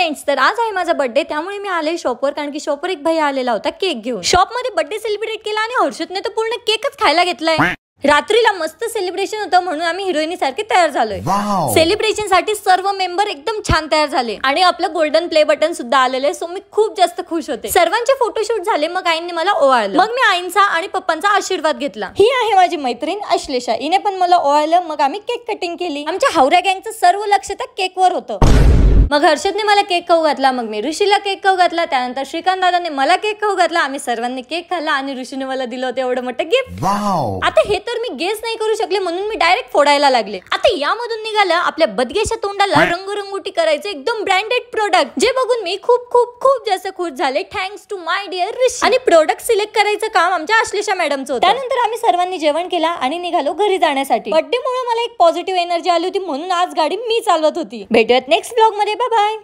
Friends, तर आज आहे माझा बर्थडे, त्यामुळे मी आले शॉपवर, कारण की शॉपवर एक भैया आलेला होता केक घेऊन. शॉप मध्ये बर्थडे सेलिब्रेट केला आणि हर्षदने तर पूर्ण केकच खायला घेतलाय. रात्रीला मस्त सेलिब्रेशन होतं म्हणून आम्ही हिरोईनी सारखे तयार झालोय. सेलिब्रेशन साठी सर्व मेंबर एकदम छान तयार झाले आणि आपलं गोल्डन प्ले बटन सुद्धा आलेले. सो मी खूप जास्त खुश होते. सर्वांचे फोटोशूट झाले. मग आईने मला ओवाळलं. मग मी आईंचा आणि पप्पांचा आशीर्वाद घेतला. ही आहे माझी मैत्रीण अश्लेषा. हिने पण मला ओवाळलं. मग आम्ही केक कटिंग केली. आमच्या हावऱ्या गँगचं सर्व लक्ष त्या केकवर होतं. मग हर्षदने मला केक खाऊ घातला. मग मी ऋषीला केक खाऊ घातला. त्यानंतर श्रीकांत दादाने मला केक खाऊ घातला. आम्ही सर्वांनी केक खाल्ला आणि ऋषीने मला दिलं होतं एवढं मोठं गिफ्ट. आता हे तर मी गेस नाही करू शकले म्हणून मी डायरेक्ट फोडायला लागले. आता यामधून निघालं आपल्या बदगेच्या तोंडाला रंगरंगोटी करायचं एकदम ब्रँडेड प्रोडक्ट, जे बघून मी खूप खूप खूप जास्त खुश झाले. थँक्स टू माय डिअर ऋषी. आणि प्रोडक्ट सिलेक्ट करायचं काम आमच्या अश्लेषा मॅडमचं होतं. त्यानंतर आम्ही सर्वांनी जेवण केला आणि निघालो घरी जाण्यासाठी. बर्थडे मुळे मला एक पॉझिटिव्ह एनर्जी आली होती म्हणून आज गाडी मी चालवत होती. भेटूयात नेक्स्ट ब्लॉग मध्ये. Bye bye.